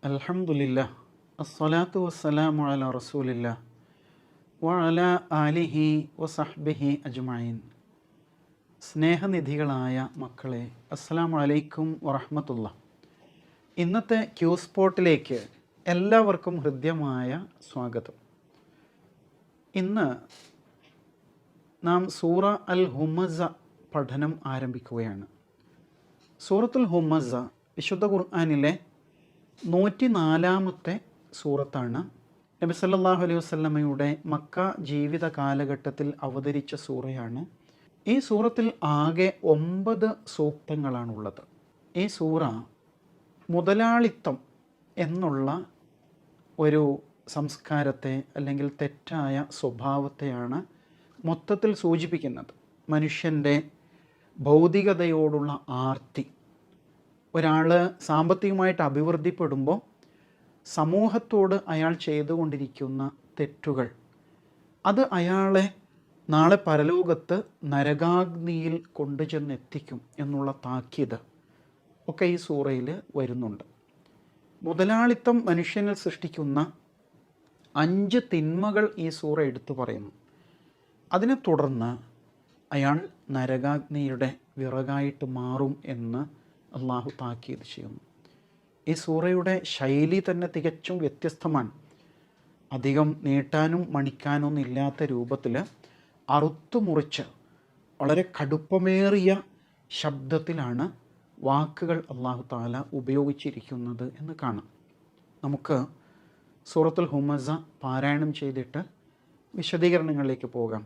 അൽഹംദുലില്ലാഹ് അസ്സലാത്തു വസ്സലാമു അലാ റസൂലില്ലാഹ് വഅലാ ആലിഹി വസഹ്ബിഹി അജ്മഈൻ. സ്നേഹനിധികളായ മക്കളെ, അസ്സലാമു അലൈക്കും വറഹ്മത്തുള്ളാഹ്. ഇന്നത്തെ ക്യൂ സ്പോട്ടിലേക്ക് എല്ലാവർക്കും ഹൃദ്യമായ സ്വാഗതം. ഇന്ന് നാം സൂറ അൽ ഹുമസ പഠനം ആരംഭിക്കുകയാണ്. സൂറത്തുൽ ഹുമസ വിശുദ്ധ ഖുർആനിലെ 104-ാമത്തെ സൂറത്താണ്. നബി സല്ലല്ലാഹു അലൈഹി വസല്ലമയുടെ മക്ക ജീവിത കാലഘട്ടത്തിൽ അവതരിച്ച സൂറയാണ്. ഈ സൂറത്തിൽ ആകെ 9 സൂക്തങ്ങളാണുള്ളത്. ഈ സൂറ മുതലാളിത്തം എന്നുള്ള ഒരു സംസ്കാരത്തെ അല്ലെങ്കിൽ തെറ്റായ സ്വഭാവത്തെയാണ് മൊത്തത്തിൽ സൂചിപ്പിക്കുന്നത്. മനുഷ്യൻ്റെ ഭൗതികതയോടുള്ള ആർത്തി. ഒരാൾ സാമ്പത്തികമായിട്ട് അഭിവൃദ്ധിപ്പെടുമ്പോൾ സമൂഹത്തോട് അയാൾ ചെയ്തുകൊണ്ടിരിക്കുന്ന തെറ്റുകൾ, അത് അയാളെ നാളെ പരലോകത്ത് നരകാഗ്നിയിൽ കൊണ്ടുചെന്നെത്തിക്കും എന്നുള്ള താക്കീത് ഒക്കെ ഈ സൂറയിൽ വരുന്നുണ്ട്. മുതലാളിത്തം മനുഷ്യനിൽ സൃഷ്ടിക്കുന്ന 5 തിന്മകൾ ഈ സൂറ എടുത്തു പറയുന്നു. അതിനെ തുടർന്ന് അയാൾ നരകാഗ്നിയുടെ വിറകായിട്ട് മാറും എന്ന് അള്ളാഹു താക്കീത് ചെയ്യുന്നു. ഈ സൂറയുടെ ശൈലി തന്നെ തികച്ചും വ്യത്യസ്തമാണ്. അധികം നീട്ടാനും മണിക്കാനൊന്നും ഇല്ലാത്ത രൂപത്തിൽ അറുത്തുമുറിച്ച് വളരെ കടുപ്പമേറിയ ശബ്ദത്തിലാണ് വാക്കുകൾ അള്ളാഹു താല ഉപയോഗിച്ചിരിക്കുന്നത് എന്ന് കാണാം. നമുക്ക് സൂറത്തുൽ ഹുമസ പാരായണം ചെയ്തിട്ട് വിശദീകരണങ്ങളിലേക്ക് പോകാം.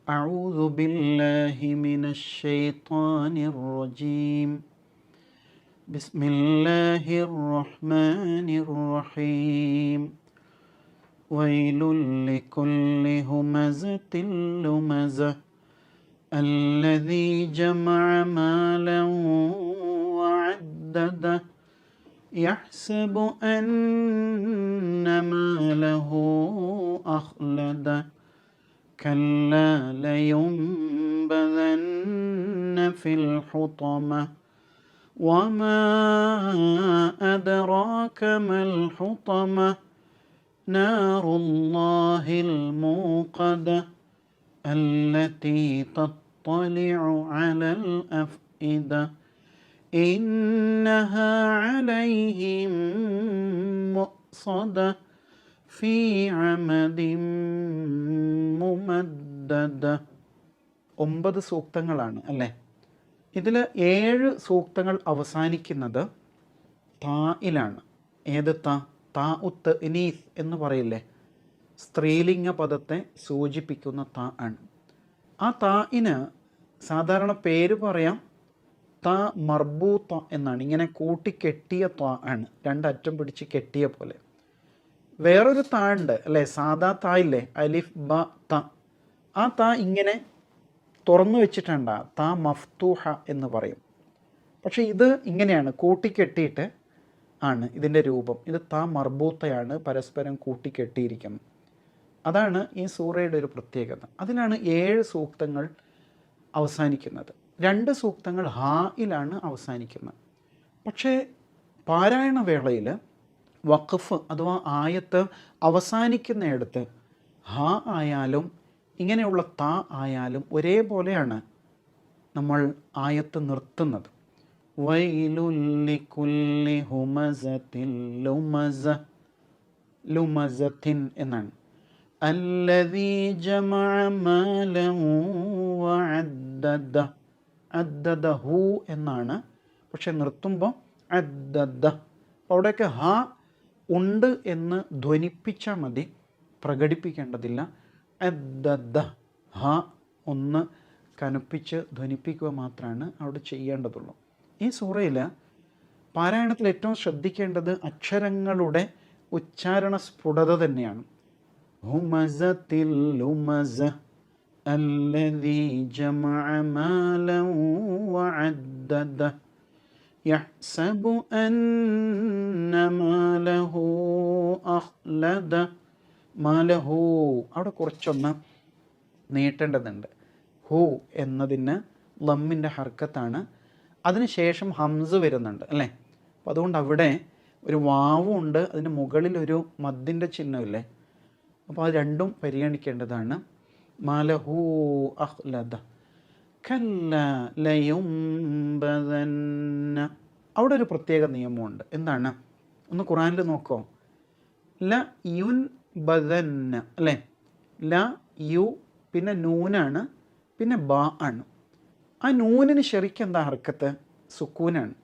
അഊദു ബില്ലാഹി മിനശ് ശൈത്വാനിർ റജീം. ബിസ്മില്ലാഹിർ റഹ്മാനിർ റഹീം. വൈലുൽ ലികുല്ലി ഹുമസത്തിൻ ലുമസ അല്ലദീ ജമഅ മാലൻ വഅദ്ദദ യഹ്സബു അന്ന മാലഹു അഖ്ലദ കല്ലാ ലയുൻബദന്ന ഫിൽ ഹുതമ വമാ അദ്റാക മൽ ഹുതമ നാറുല്ലാഹിൽ മൂഖദ അല്ലതീ തത്വലിഉ അലൽ അഫ്ഇദ ഇന്നഹാ അലൈഹിം മുഅ്സദ ഫീ അമദിൻ മുമദ്ദദ. 9 സൂക്തങ്ങളാണ് അല്ലേ? ഇതിൽ 7 സൂക്തങ്ങൾ അവസാനിക്കുന്നത് തായിലാണ്. ഏത് താ? താ ഉത്ത് ഇനീസ് എന്ന് പറയില്ലേ, സ്ത്രീലിംഗ പദത്തെ സൂചിപ്പിക്കുന്ന താ ആണ്. ആ തായിന് സാധാരണ പേര് പറയാം താ മർബൂത്ത എന്നാണ്. ഇങ്ങനെ കൂട്ടിക്കെട്ടിയ താ ആണ്, രണ്ടറ്റം പിടിച്ച് കെട്ടിയ പോലെ. വേറൊരു താ ഉണ്ട് അല്ലേ, സാദാ താ ഇല്ലേ, അലിഫ് ബ ത. ആ താ ഇങ്ങനെ തുറന്നു വെച്ചിട്ടുണ്ട്, താ മഫ്തൂഹ എന്ന് പറയും. പക്ഷേ ഇത് ഇങ്ങനെയാണ്, കൂട്ടിക്കെട്ടിയിട്ട് ആണ് ഇതിൻ്റെ രൂപം. ഇത് താ മർബൂത്തയാണ്, പരസ്പരം കൂട്ടിക്കെട്ടിയിരിക്കുന്നത്. അതാണ് ഈ സൂറയുടെ ഒരു പ്രത്യേകത. അതിലാണ് 7 സൂക്തങ്ങൾ അവസാനിക്കുന്നത്. 2 സൂക്തങ്ങൾ ഹായിലാണ് അവസാനിക്കുന്നത്. പക്ഷേ പാരായണ വേളയിൽ വഖഫ് അഥവാ ആയത്ത് അവസാനിക്കുന്നിടത്ത് ഹാ ആയാലും ഇങ്ങനെയുള്ള താ ആയാലും ഒരേപോലെയാണ് നമ്മൾ ആയത്ത് നിർത്തുന്നത്. വൈലുൽ ലികുല്ലി ഹുമസത്തിൻ ലുമസ, ലുമസത്തിൻ എന്നാണ്. അല്ലദീ ജമഅ മാലൻ വഅദ്ദദ, അദ്ദദഹു എന്നാണ്. പക്ഷെ നിർത്തുമ്പോൾ അദ്ദദ. അവിടെയൊക്കെ ഹാ ഉണ്ട് എന്ന് ധ്വനിപ്പിച്ചാൽ മതി, പ്രകടിപ്പിക്കേണ്ടതില്ല. അദ്ദദ, ഹാ ഒന്ന് കനപ്പിച്ച് ധ്വനിപ്പിക്കുക മാത്രമാണ് അവിടെ ചെയ്യേണ്ടതുള്ളൂ. ഈ സൂറയിൽ പാരായണത്തിൽ ഏറ്റവും ശ്രദ്ധിക്കേണ്ടത് അക്ഷരങ്ങളുടെ ഉച്ചാരണ സ്ഫുടത തന്നെയാണ്. ഹുമസത്തിൽ ലുമസ അല്ലദീ ജമഅ മാലൻ വഅദ്ദദ യഹ്സബു അന്ന മാലഹു അഖ്ലദ. മാലഹു അവിടെ കുറച്ചൊന്ന് നീട്ടേണ്ടതുണ്ട്. ഹു എന്നതിന് ലമ്മിൻ്റെ ഹർക്കത്താണ്, അതിനുശേഷം ഹംസ് വരുന്നുണ്ട് അല്ലേ. അപ്പോൾ അതുകൊണ്ട് അവിടെ ഒരു വാവും ഉണ്ട്, അതിന് മുകളിലൊരു മദ്ദിൻ്റെ ചിഹ്നമില്ലേ. അപ്പോൾ അത് രണ്ടും പരിഗണിക്കേണ്ടതാണ്. മാലഹു അഹ്ലദ കല്ല ലയുംബദന്ന. അവിടെ ഒരു പ്രത്യേക നിയമമുണ്ട്. എന്താണ്? ഒന്ന് ഖുറാനിൽ നോക്കോ. ല യുൻ ബദന്ന അല്ലേ. ല യു പിന്നെ നൂനാണ്, പിന്നെ ബ ആണ്. ആ നൂനിന് ശരിക്കും എന്താ ഹർക്കത്ത്? സുക്കൂനാണ്.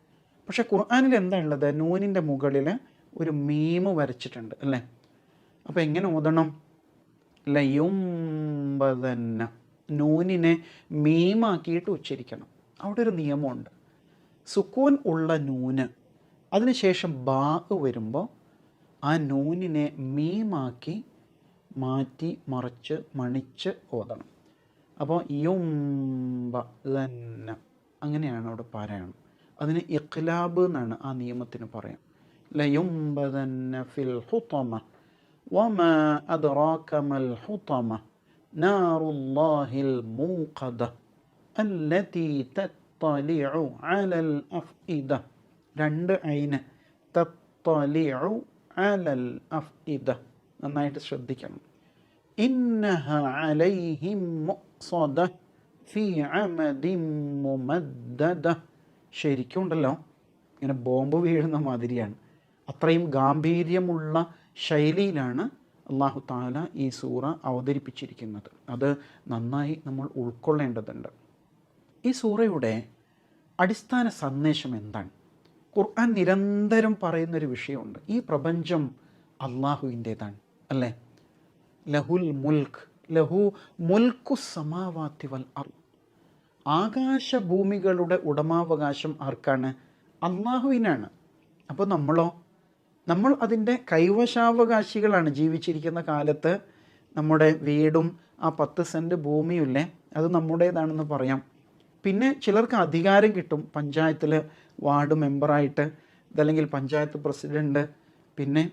പക്ഷെ ഖുർആനിൽ എന്താ ഉള്ളത്? നൂനിൻ്റെ മുകളിൽ ഒരു മീമ് വരച്ചിട്ടുണ്ട് അല്ലേ. അപ്പോൾ എങ്ങനെ ഓതണം? ലയുംബദന്ന. നൂനിനെ മീമാക്കിയിട്ട് ഉച്ചരിക്കണം. അവിടെ ഒരു നിയമമുണ്ട്. സുക്കൂൻ ഉള്ള നൂന് അതിനുശേഷം ബാ വരുമ്പോൾ ആ നൂനിനെ മീമാക്കി മാറ്റി മറിച്ച് മണിച്ച് ഓതണം. അപ്പോൾ യുംബദന്ന അങ്ങനെയാണ് അവിടെ പാരായണം. അതിന് ഇഖ്ലാബ് എന്നാണ് ആ നിയമത്തിന് പറയാം. ലയുംബദന്ന ഫിൽ ഹുതമ വമാ അദ്റാക മൽ ഹുതമ നാറുല്ലാഹിൽ മൂഖദ അല്ലതി തത്തലിഉ അലൽ അഫ്ഇദ. രണ്ട് ഐന്. തത്തലിഉ അലൽ അഫ്ഇദ. നന്നായിട്ട് ശ്രദ്ധിക്കണം. ഇന്നഹ അലൈഹിം മുഖ്സദ ഫീ അമദിൻ മുമദ്ദദ. ശരിക്കും ഉണ്ടല്ലോ ഇങ്ങനെ ബോംബ് വീഴുന്ന മാതിരിയാണ്. അത്രയും ഗാംഭീര്യമുള്ള ശൈലിയിലാണ് അല്ലാഹു തആല ഈ സൂറ അവതരിപ്പിച്ചിരിക്കുന്നത്. അത് നന്നായി നമ്മൾ ഉൾക്കൊള്ളേണ്ടതുണ്ട്. ഈ സൂറയുടെ അടിസ്ഥാന സന്ദേശം എന്താണ്? ഖുർആൻ നിരന്തരം പറയുന്നൊരു വിഷയമുണ്ട്. ഈ പ്രപഞ്ചം അള്ളാഹുവിൻ്റേതാണ് അല്ലേ. ലഹുൽ മുൽക്ക് ലഹു മുൽക്കു സമാവാതി വൽ അർദ്. ആകാശഭൂമികളുടെ ഉടമാവകാശം ആർക്കാണ്? അള്ളാഹുവിനാണ്. അപ്പോൾ നമ്മൾ അതിൻ്റെ കൈവശാവകാശികളാണ്. ജീവിച്ചിരിക്കുന്ന കാലത്ത് നമ്മുടെ വീടും ആ 10 സെൻറ്റ് ഭൂമിയില്ലേ അത് നമ്മുടേതാണെന്ന് പറയാം. പിന്നെ ചിലർക്ക് അധികാരം കിട്ടും. പഞ്ചായത്തിൽ വാർഡ് മെമ്പറായിട്ട്, അതല്ലെങ്കിൽ പഞ്ചായത്ത് പ്രസിഡൻറ്റ്, പിന്നെ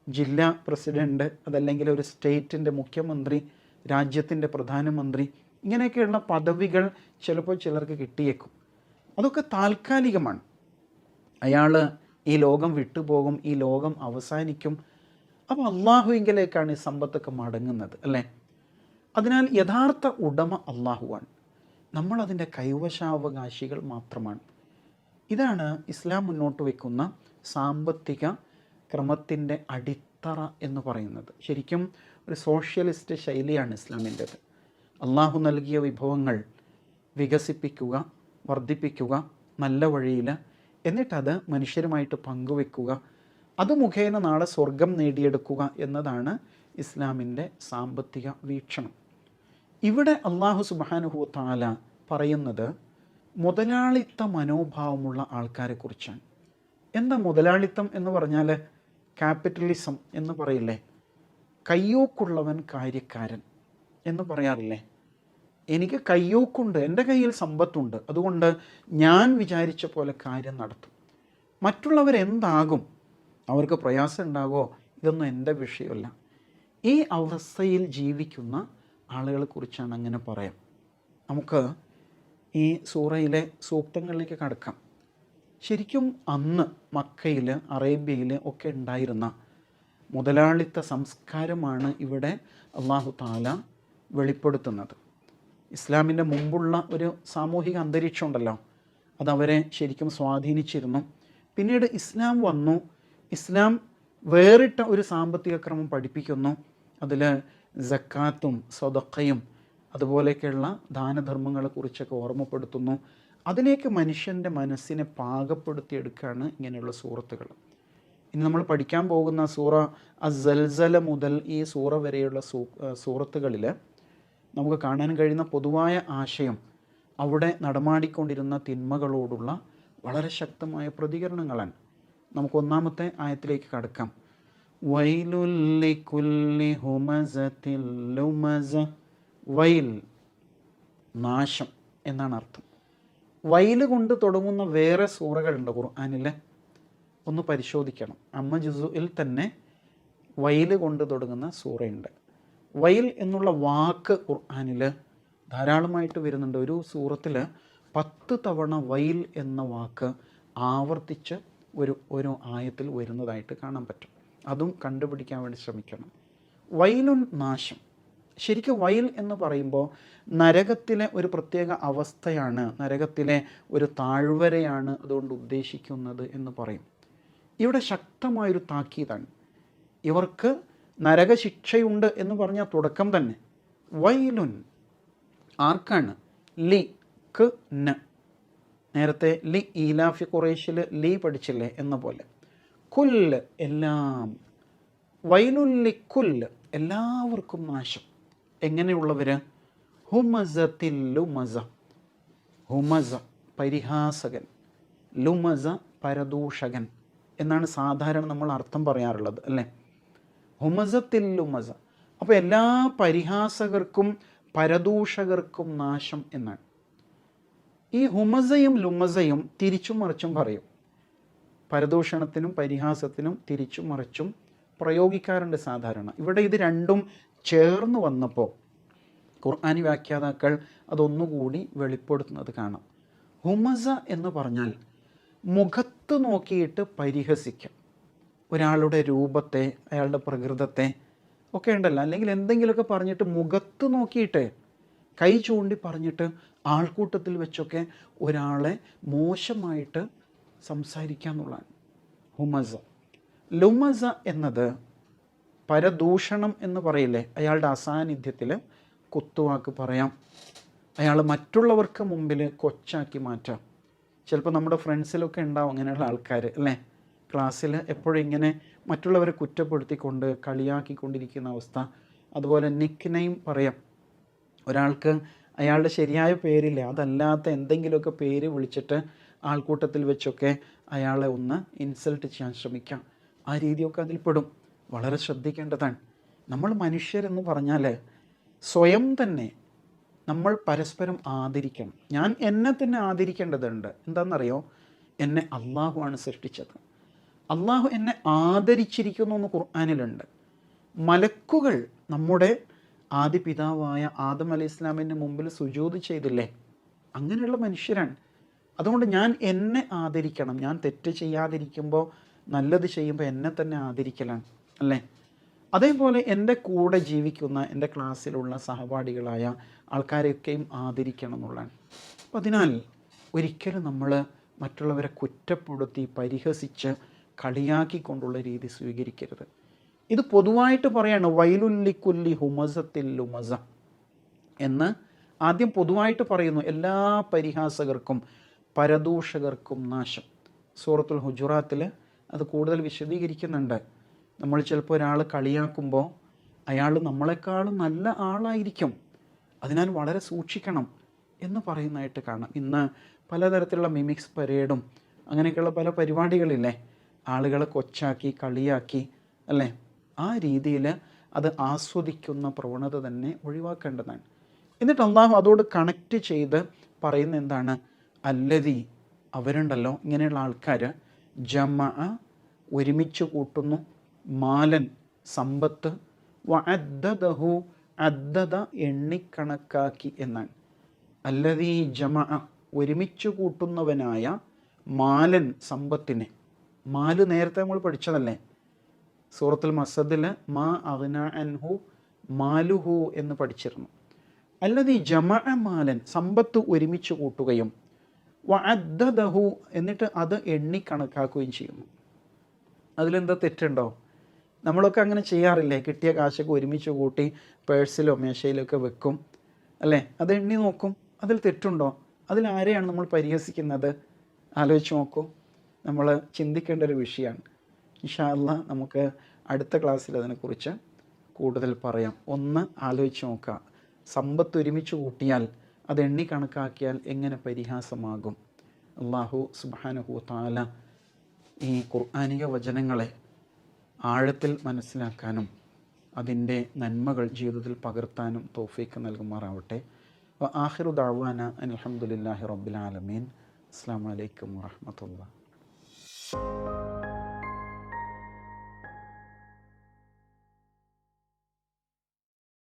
ജില്ലാ പ്രസിഡൻറ്റ്, അതല്ലെങ്കിൽ ഒരു സ്റ്റേറ്റിൻ്റെ മുഖ്യമന്ത്രി, രാജ്യത്തിൻ്റെ പ്രധാനമന്ത്രി, ഇങ്ങനെയൊക്കെയുള്ള പദവികൾ ചിലപ്പോൾ ചിലർക്ക് കിട്ടിയേക്കും. അതൊക്കെ താൽക്കാലികമാണ്. അയാൾ ഈ ലോകം വിട്ടുപോകും, ഈ ലോകം അവസാനിക്കും. അപ്പോൾ അള്ളാഹുവിങ്കിലേക്കാണ് ഈ സമ്പത്തൊക്കെ മടങ്ങുന്നത് അല്ലേ. അതിനാൽ യഥാർത്ഥ ഉടമ അള്ളാഹുവാണ്. നമ്മളതിൻ്റെ കൈവശാവകാശികൾ മാത്രമാണ്. ഇതാണ് ഇസ്ലാം മുന്നോട്ട് വയ്ക്കുന്ന സാമ്പത്തിക ക്രമത്തിൻ്റെ അടിത്തറ എന്ന് പറയുന്നത്. ശരിക്കും ഒരു സോഷ്യലിസ്റ്റ് ശൈലിയാണ് ഇസ്ലാമിൻ്റേത്. അള്ളാഹു നൽകിയ വിഭവങ്ങൾ വികസിപ്പിക്കുക, വർദ്ധിപ്പിക്കുക, നല്ല വഴിയിൽ, എന്നിട്ടത് മനുഷ്യരുമായിട്ട് പങ്കുവെക്കുക, അത് മുഖേന നാളെ സ്വർഗം നേടിയെടുക്കുക എന്നതാണ് ഇസ്ലാമിൻ്റെ സാമ്പത്തിക വീക്ഷണം. ഇവിടെ അള്ളാഹു സുബ്ഹാനഹു വ തആല പറയുന്നത് മുതലാളിത്ത മനോഭാവമുള്ള ആൾക്കാരെക്കുറിച്ചാണ്. എന്താ മുതലാളിത്തം എന്ന് പറഞ്ഞാൽ? ക്യാപിറ്റലിസം എന്ന് പറയില്ലേ. കയ്യൂക്കുള്ളവൻ കാര്യക്കാരൻ എന്ന് പറയാറില്ലേ. എനിക്ക് കയ്യൂക്കുണ്ട്, എൻ്റെ കയ്യിൽ സമ്പത്തുണ്ട്, അതുകൊണ്ട് ഞാൻ വിചാരിച്ച പോലെ കാര്യം നടത്തും. മറ്റുള്ളവരെന്താകും, അവർക്ക് പ്രയാസം ഉണ്ടാകുമോ, ഇതൊന്നും എൻ്റെ വിഷയമല്ല. ഈ അവസ്ഥയിൽ ജീവിക്കുന്ന ആളുകളെക്കുറിച്ചാണ് അങ്ങനെ പറയാം. നമുക്ക് ഈ സൂറയിലെ സൂക്തങ്ങളിലേക്ക് കടക്കാം. ശരിക്കും അന്ന് മക്കയിൽ, അറേബ്യയിൽ ഒക്കെ ഉണ്ടായിരുന്ന മുതലാളിത്ത സംസ്കാരമാണ് ഇവിടെ അല്ലാഹു തആല വെളിപ്പെടുത്തുന്നത്. ഇസ്ലാമിൻ്റെ മുമ്പുള്ള ഒരു സാമൂഹിക അന്തരീക്ഷം ഉണ്ടല്ലോ, അതവരെ ശരിക്കും സ്വാധീനിച്ചിരുന്നു. പിന്നീട് ഇസ്ലാം വന്നു. ഇസ്ലാം വേറിട്ട ഒരു സാമ്പത്തിക ക്രമം പഠിപ്പിക്കുന്നു. അതിൽ സക്കാത്തും സ്വതക്കയും അതുപോലെയൊക്കെയുള്ള ദാനധർമ്മങ്ങളെക്കുറിച്ചൊക്കെ ഓർമ്മപ്പെടുത്തുന്നു. അതിലേക്ക് മനുഷ്യൻ്റെ മനസ്സിനെ പാകപ്പെടുത്തിയെടുക്കുകയാണ് ഇങ്ങനെയുള്ള സൂറത്തുകൾ. ഇനി നമ്മൾ പഠിക്കാൻ പോകുന്ന സൂറ അസ്സൽസല മുതൽ ഈ സൂറ വരെയുള്ള സൂറത്തുകളിൽ നമുക്ക് കാണാൻ കഴിയുന്ന പൊതുവായ ആശയം അവിടെ നടമാടിക്കൊണ്ടിരുന്ന തിന്മകളോടുള്ള വളരെ ശക്തമായ പ്രതികരണങ്ങളാണ്. നമുക്ക് ഒന്നാമത്തെ ആയത്തിലേക്ക് കടക്കാം. വൈലുൽ ലികുല്ലി ഹുമസത്തിൽ ലുമസ. വൈൽ, നാശം എന്നാണ് അർത്ഥം. വൈൽ കൊണ്ട് തുടങ്ങുന്ന വേറെ സൂറകളുണ്ട് ഖുർആനിൽ. ഒന്ന് പരിശോധിക്കണം. അമ്മ ജുസുഇൽ തന്നെ വൈൽ കൊണ്ട് തുടങ്ങുന്ന സൂറയുണ്ട്. വൈൽ എന്നുള്ള വാക്ക് ഖുർആനിൽ ധാരാളമായിട്ട് വരുന്നുണ്ട്. ഒരു സൂറത്തിൽ 10 തവണ വൈൽ എന്ന വാക്ക് ആവർത്തിച്ച് ഒരു ആയത്തിൽ വരുന്നതായിട്ട് കാണാൻ പറ്റും. അതും കണ്ടുപിടിക്കാൻ വേണ്ടി ശ്രമിക്കണം. വൈലുൻ നാശം. ശരിക്കും വയൽ എന്ന് പറയുമ്പോൾ നരകത്തിലെ ഒരു പ്രത്യേക അവസ്ഥയാണ്, നരകത്തിലെ ഒരു താഴ്വരയാണ് അതുകൊണ്ട് ഉദ്ദേശിക്കുന്നത് എന്ന് പറയും. ഇവിടെ ശക്തമായൊരു താക്കീതാണ്. ഇവർക്ക് നരകശിക്ഷയുണ്ട് എന്ന് പറഞ്ഞ തുടക്കം തന്നെ. വൈലുൻ ആർക്കാണ്? ലി ക്ക് ന. നേരത്തെ ലി ഈലാഫി ഖുറൈശിൽ ലി പഠിച്ചില്ലേ എന്ന പോലെ. കുല്ല് എല്ലാം. വൈലുല്ലി കുല്ല് എല്ലാവർക്കും നാശം. എങ്ങനെയുള്ളവർ? ഹുമസത്തിൽ ലുമസ. ഹുമസ പരിഹാസകൻ, ലുമസ പരദൂഷകൻ എന്നാണ് സാധാരണ നമ്മൾ അർത്ഥം പറയാറുള്ളത് അല്ലേ? ഹുമസത്തിൽ ലുമസ. അപ്പോൾ എല്ലാ പരിഹാസകർക്കും പരദൂഷകർക്കും നാശം എന്നാണ്. ഈ ഹുമസയും ലുമസയും തിരിച്ചും മറിച്ചും പറയും. പരദൂഷണത്തിനും പരിഹാസത്തിനും തിരിച്ചും മറിച്ചും പ്രയോഗിക്കാറുണ്ട് സാധാരണ. ഇവിടെ ഇത് രണ്ടും ചേർന്ന് വന്നപ്പോൾ ഖുർആനി വ്യാഖ്യാതാക്കൾ അതൊന്നുകൂടി വെളിപ്പെടുത്തുന്നത് കാണാം. ഹുമസ എന്ന് പറഞ്ഞാൽ മുഖത്ത് നോക്കിയിട്ട് പരിഹസിക്കാം. ഒരാളുടെ രൂപത്തെ, അയാളുടെ പ്രകൃതത്തെ ഒക്കെ ഉണ്ടല്ലോ, അല്ലെങ്കിൽ എന്തെങ്കിലുമൊക്കെ പറഞ്ഞിട്ട് മുഖത്ത് നോക്കിയിട്ട് കൈ ചൂണ്ടി പറഞ്ഞിട്ട് ആൾക്കൂട്ടത്തിൽ വെച്ചൊക്കെ ഒരാളെ മോശമായിട്ട് സംസാരിക്കുക എന്നുള്ളതാണ് ഹുമസ. ലുമസ എന്നത് പരദൂഷണം എന്ന് പറയില്ലേ, അയാളുടെ അസാന്നിധ്യത്തിൽ കുത്തുവാക്ക് പറയാം, അയാൾ മറ്റുള്ളവർക്ക് മുമ്പിൽ കൊച്ചാക്കി മാറ്റാം. ചിലപ്പോൾ നമ്മുടെ ഫ്രണ്ട്സിലൊക്കെ ഉണ്ടാവും അങ്ങനെയുള്ള ആൾക്കാർ അല്ലേ? ക്ലാസ്സിൽ എപ്പോഴും ഇങ്ങനെ മറ്റുള്ളവരെ കുറ്റപ്പെടുത്തിക്കൊണ്ട് കളിയാക്കിക്കൊണ്ടിരിക്കുന്ന അവസ്ഥ. അതുപോലെ നിക്ക് നെയിം പറയാം. ഒരാൾക്ക് അയാളുടെ ശരിയായ പേരില്ല, അതല്ലാത്ത എന്തെങ്കിലുമൊക്കെ പേര് വിളിച്ചിട്ട് ആൾക്കൂട്ടത്തിൽ വെച്ചൊക്കെ അയാളെ ഒന്ന് ഇൻസൾട്ട് ചെയ്യാൻ ശ്രമിക്കാം. ആ രീതിയൊക്കെ അതിൽപ്പെടും. വളരെ ശ്രദ്ധിക്കേണ്ടതാണ്. നമ്മൾ മനുഷ്യരെന്ന് പറഞ്ഞാൽ സ്വയം തന്നെ നമ്മൾ പരസ്പരം ആദരിക്കണം. ഞാൻ എന്നെ തന്നെ ആദരിക്കേണ്ടതുണ്ട്. എന്താണെന്നറിയോ? എന്നെ അള്ളാഹുവാണ് സൃഷ്ടിച്ചത്. അള്ളാഹു എന്നെ ആദരിച്ചിരിക്കുന്നു എന്ന് ഖുർആനിലുണ്ട്. മലക്കുകൾ നമ്മുടെ ആദി പിതാവായ ആദം അലൈഹി ഇസ്ലാമിൻ്റെ മുമ്പിൽ സുജൂദ് ചെയ്തില്ലേ? അങ്ങനെയുള്ള മനുഷ്യരാണ്. അതുകൊണ്ട് ഞാൻ എന്നെ ആദരിക്കണം. ഞാൻ തെറ്റ് ചെയ്യാതിരിക്കുമ്പോൾ, നല്ലത് ചെയ്യുമ്പോൾ എന്നെ തന്നെ ആദരിക്കലാണ് അല്ലേ? അതേപോലെ എൻ്റെ കൂടെ ജീവിക്കുന്ന എൻ്റെ ക്ലാസ്സിലുള്ള സഹപാഠികളായ ആൾക്കാരെയൊക്കെയും ആദരിക്കണം എന്നുള്ളതാണ്. അപ്പം അതിനാൽ ഒരിക്കലും നമ്മൾ മറ്റുള്ളവരെ കുറ്റപ്പെടുത്തി പരിഹസിച്ച് കളിയാക്കിക്കൊണ്ടുള്ള രീതി സ്വീകരിക്കരുത്. ഇത് പൊതുവായിട്ട് പറയാണ് വൈലുല്ലിക്കുല്ലി ഹുമസത്തിൽ ലുമസ എന്ന് ആദ്യം പൊതുവായിട്ട് പറയുന്നു. എല്ലാ പരിഹാസകർക്കും പരദൂഷകർക്കും നാശം. സൂറത്തുൽ ഹുജുറാത്തിൽ അത് കൂടുതൽ വിശദീകരിക്കുന്നുണ്ട്. നമ്മൾ ചിലപ്പോൾ ഒരാൾ കളിയാക്കുമ്പോൾ അയാൾ നമ്മളെക്കാളും നല്ല ആളായിരിക്കും, അതിനാൽ വളരെ സൂക്ഷിക്കണം എന്ന് പറയുന്നതായിട്ട് കാണാം. ഇന്ന് പലതരത്തിലുള്ള മിമിക്സ് പരേഡും അങ്ങനെയൊക്കെയുള്ള പല പരിപാടികളില്ലേ, ആളുകളെ കൊച്ചാക്കി കളിയാക്കി അല്ലേ? ആ രീതിയിൽ അത് ആസ്വദിക്കുന്ന പ്രവണത തന്നെ ഒഴിവാക്കേണ്ടതാണ്. എന്നിട്ട് അള്ളാഹു അതോട് കണക്റ്റ് ചെയ്ത് പറയുന്ന എന്താണ്? അല്ലതി, അവരുണ്ടല്ലോ ഇങ്ങനെയുള്ള ആൾക്കാർ, ജമഅ ഒരുമിച്ച് കൂട്ടുന്നു, മാലൻ സമ്പത്ത്, വഅദ്ദദഹു അദ്ദദ എണ്ണിക്കണക്കാക്കി എന്നാണ്. അല്ലതി ജമഅ ഒരുമിച്ച് കൂട്ടുന്നവനായ, മാലൻ സമ്പത്തിനെ. മാല് നേരത്തെ നമ്മൾ പഠിച്ചതല്ലേ സൂറത്തുൽ മസദിൽ, മാ അഗ്ന അൻഹു മാലുഹു എന്ന് പഠിച്ചിരുന്നു. അല്ലതി ജമഅ മാലൻ സമ്പത്ത് ഒരുമിച്ച് കൂട്ടുകയും, വഅദ്ദദഹു എന്നിട്ട് അത് എണ്ണിക്കണക്കാക്കുകയും ചെയ്യുന്നു. അതിലെന്താ തെറ്റുണ്ടോ? നമ്മളൊക്കെ അങ്ങനെ ചെയ്യാറില്ലേ? കിട്ടിയ കാശൊക്കെ ഒരുമിച്ച് കൂട്ടി പേഴ്സിലോ മേശയിലോ ഒക്കെ വെക്കും അല്ലേ? അത് എണ്ണി നോക്കും. അതിൽ തെറ്റുണ്ടോ? അതിൽ ആരെയാണ് നമ്മൾ പരിഹസിക്കുന്നത്? ആലോചിച്ച് നോക്കൂ. നമ്മൾ ചിന്തിക്കേണ്ട ഒരു വിഷയമാണ്. ഇൻഷാ അല്ലാഹ് നമുക്ക് അടുത്ത ക്ലാസ്സിൽ അതിനെക്കുറിച്ച് കൂടുതൽ പറയാം. ഒന്ന് ആലോചിച്ച് നോക്കുക, സമ്പത്ത് ഒരുമിച്ച് കൂട്ടിയാൽ അത് എണ്ണി കണക്കാക്കിയാൽ എങ്ങനെ പരിഹാസമാകും? അല്ലാഹു സുബ്ഹാനഹു വ തആല ഈ ഖുർആനിക വചനങ്ങളെ ആഴത്തിൽ മനസ്സിലാക്കാനും അതിൻ്റെ നന്മകൾ ജീവിതത്തിൽ പകർത്താനും തൗഫീഖ് നൽകുമാറാവട്ടെ. വ ആഖിറു ദഅ്വാന അൽഹംദുലില്ലാഹി റബ്ബിൽ ആലമീൻ. അസ്സലാമു അലൈക്കും വറഹ്മത്തുള്ളാഹി.